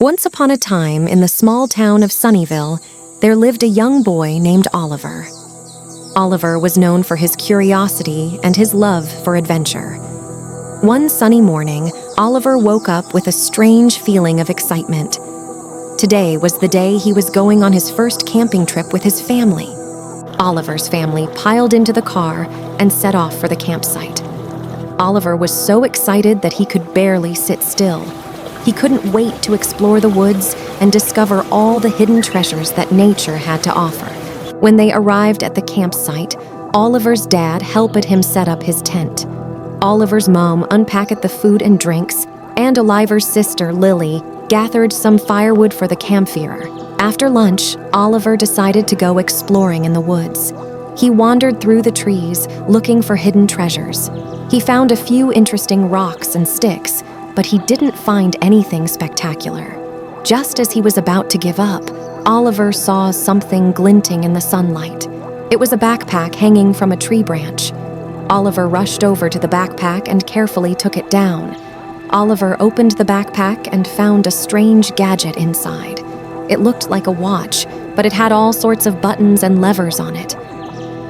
Once upon a time, in the small town of Sunnyville, there lived a young boy named Oliver. Oliver was known for his curiosity and his love for adventure. One sunny morning, Oliver woke up with a strange feeling of excitement. Today was the day he was going on his first camping trip with his family. Oliver's family piled into the car and set off for the campsite. Oliver was so excited that he could barely sit still. He couldn't wait to explore the woods and discover all the hidden treasures that nature had to offer. When they arrived at the campsite, Oliver's dad helped him set up his tent. Oliver's mom unpacked the food and drinks, and Oliver's sister, Lily, gathered some firewood for the campfire. After lunch, Oliver decided to go exploring in the woods. He wandered through the trees, looking for hidden treasures. He found a few interesting rocks and sticks, but he didn't find anything spectacular. Just as he was about to give up, Oliver saw something glinting in the sunlight. It was a backpack hanging from a tree branch. Oliver rushed over to the backpack and carefully took it down. Oliver opened the backpack and found a strange gadget inside. It looked like a watch, but it had all sorts of buttons and levers on it.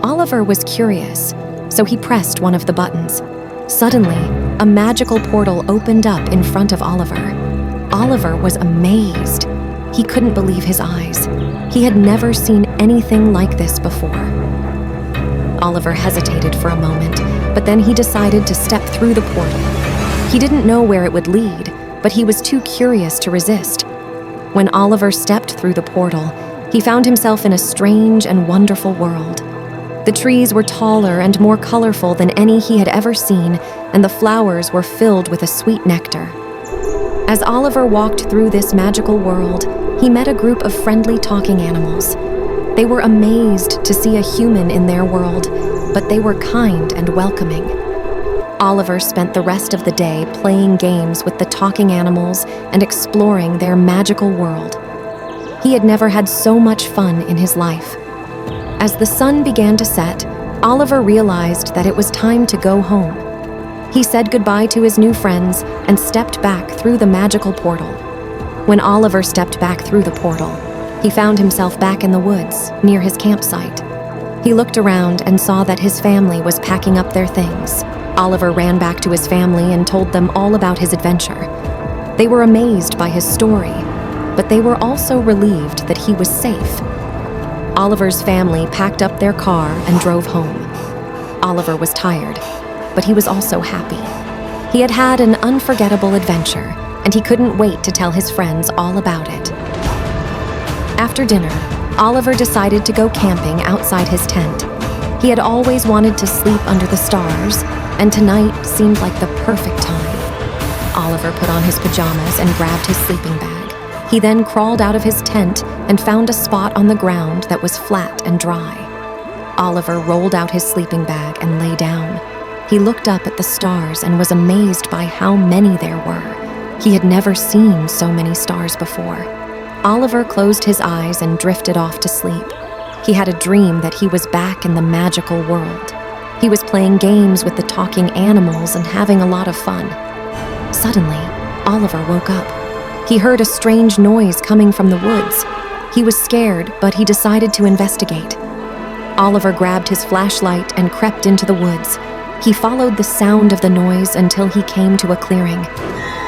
Oliver was curious, so he pressed one of the buttons. Suddenly, a magical portal opened up in front of Oliver. Oliver was amazed. He couldn't believe his eyes. He had never seen anything like this before. Oliver hesitated for a moment, but then he decided to step through the portal. He didn't know where it would lead, but he was too curious to resist. When Oliver stepped through the portal, he found himself in a strange and wonderful world. The trees were taller and more colorful than any he had ever seen, and the flowers were filled with a sweet nectar. As Oliver walked through this magical world, he met a group of friendly talking animals. They were amazed to see a human in their world, but they were kind and welcoming. Oliver spent the rest of the day playing games with the talking animals and exploring their magical world. He had never had so much fun in his life. As the sun began to set, Oliver realized that it was time to go home. He said goodbye to his new friends and stepped back through the magical portal. When Oliver stepped back through the portal, he found himself back in the woods, near his campsite. He looked around and saw that his family was packing up their things. Oliver ran back to his family and told them all about his adventure. They were amazed by his story, but they were also relieved that he was safe. Oliver's family packed up their car and drove home. Oliver was tired, but he was also happy. He had had an unforgettable adventure, and he couldn't wait to tell his friends all about it. After dinner, Oliver decided to go camping outside his tent. He had always wanted to sleep under the stars, and tonight seemed like the perfect time. Oliver put on his pajamas and grabbed his sleeping bag. He then crawled out of his tent and found a spot on the ground that was flat and dry. Oliver rolled out his sleeping bag and lay down. He looked up at the stars and was amazed by how many there were. He had never seen so many stars before. Oliver closed his eyes and drifted off to sleep. He had a dream that he was back in the magical world. He was playing games with the talking animals and having a lot of fun. Suddenly, Oliver woke up. He heard a strange noise coming from the woods. He was scared, but he decided to investigate. Oliver grabbed his flashlight and crept into the woods. He followed the sound of the noise until he came to a clearing.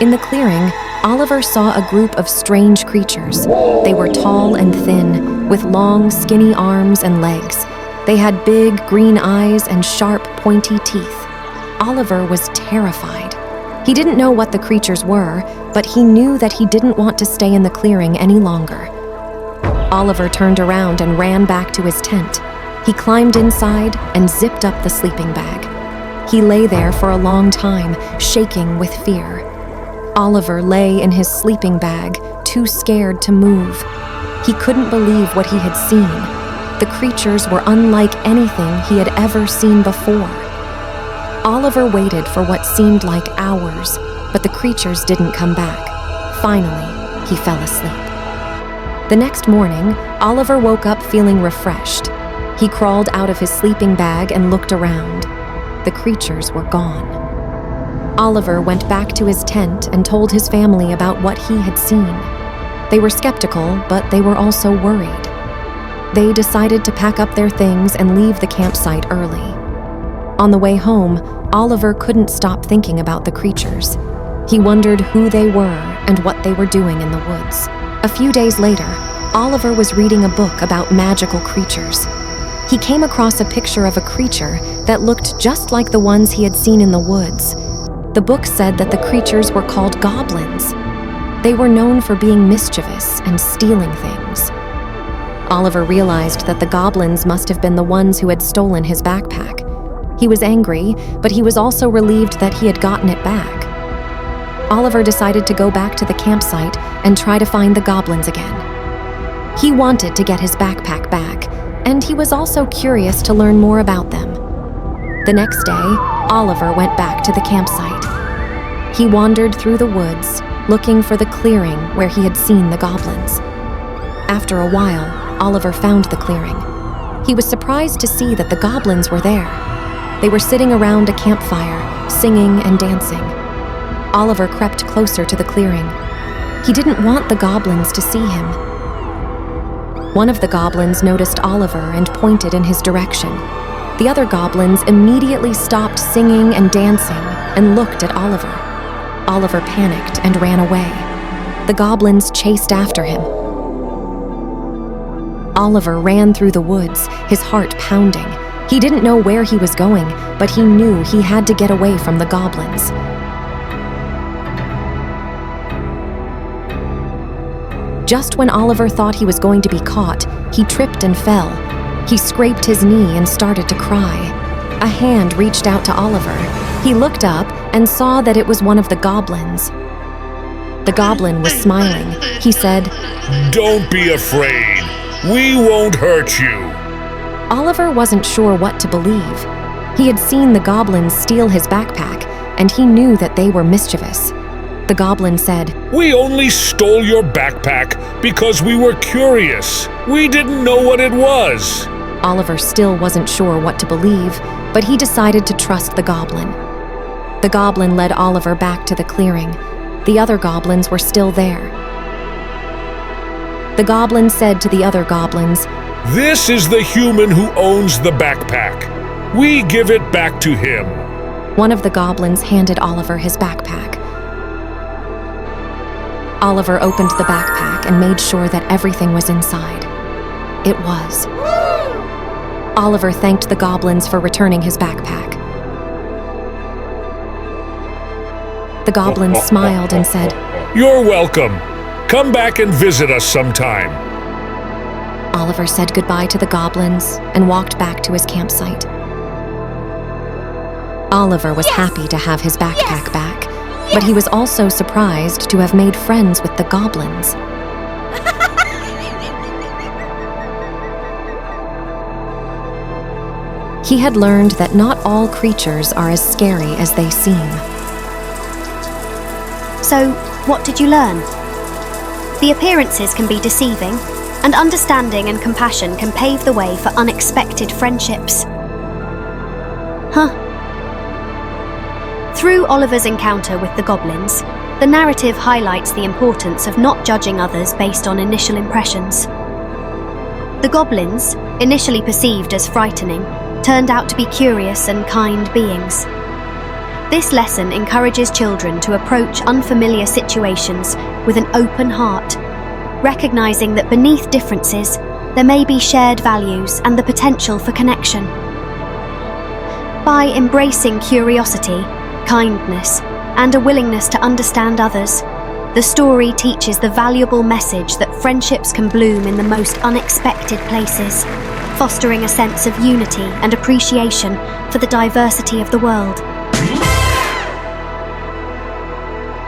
In the clearing, Oliver saw a group of strange creatures. They were tall and thin, with long, skinny arms and legs. They had big, green eyes and sharp, pointy teeth. Oliver was terrified. He didn't know what the creatures were, but he knew that he didn't want to stay in the clearing any longer. Oliver turned around and ran back to his tent. He climbed inside and zipped up the sleeping bag. He lay there for a long time, shaking with fear. Oliver lay in his sleeping bag, too scared to move. He couldn't believe what he had seen. The creatures were unlike anything he had ever seen before. Oliver waited for what seemed like hours, but the creatures didn't come back. Finally, he fell asleep. The next morning, Oliver woke up feeling refreshed. He crawled out of his sleeping bag and looked around. The creatures were gone. Oliver went back to his tent and told his family about what he had seen. They were skeptical, but they were also worried. They decided to pack up their things and leave the campsite early. On the way home, Oliver couldn't stop thinking about the creatures. He wondered who they were and what they were doing in the woods. A few days later, Oliver was reading a book about magical creatures. He came across a picture of a creature that looked just like the ones he had seen in the woods. The book said that the creatures were called goblins. They were known for being mischievous and stealing things. Oliver realized that the goblins must have been the ones who had stolen his backpack. He was angry, but he was also relieved that he had gotten it back. Oliver decided to go back to the campsite and try to find the goblins again. He wanted to get his backpack back, and he was also curious to learn more about them. The next day, Oliver went back to the campsite. He wandered through the woods, looking for the clearing where he had seen the goblins. After a while, Oliver found the clearing. He was surprised to see that the goblins were there. They were sitting around a campfire, singing and dancing. Oliver crept closer to the clearing. He didn't want the goblins to see him. One of the goblins noticed Oliver and pointed in his direction. The other goblins immediately stopped singing and dancing and looked at Oliver. Oliver panicked and ran away. The goblins chased after him. Oliver ran through the woods, his heart pounding. He didn't know where he was going, but he knew he had to get away from the goblins. Just when Oliver thought he was going to be caught, he tripped and fell. He scraped his knee and started to cry. A hand reached out to Oliver. He looked up and saw that it was one of the goblins. The goblin was smiling. He said, "Don't be afraid. We won't hurt you." Oliver wasn't sure what to believe. He had seen the goblins steal his backpack, and he knew that they were mischievous. The goblin said, "We only stole your backpack because we were curious. We didn't know what it was." Oliver still wasn't sure what to believe, but he decided to trust the goblin. The goblin led Oliver back to the clearing. The other goblins were still there. The goblin said to the other goblins, "This is the human who owns the backpack. We give it back to him." One of the goblins handed Oliver his backpack. Oliver opened the backpack and made sure that everything was inside. It was. Oliver thanked the goblins for returning his backpack. The goblins smiled and said, "You're welcome. Come back and visit us sometime." Oliver said goodbye to the goblins and walked back to his campsite. Oliver was happy to have his backpack back, but he was also surprised to have made friends with the goblins. He had learned that not all creatures are as scary as they seem. So, what did you learn? The appearances can be deceiving, and understanding and compassion can pave the way for unexpected friendships. Through Oliver's encounter with the goblins, the narrative highlights the importance of not judging others based on initial impressions. The goblins, initially perceived as frightening, turned out to be curious and kind beings. This lesson encourages children to approach unfamiliar situations with an open heart, recognizing that beneath differences, there may be shared values and the potential for connection. By embracing curiosity, kindness, and a willingness to understand others, the story teaches the valuable message that friendships can bloom in the most unexpected places, fostering a sense of unity and appreciation for the diversity of the world.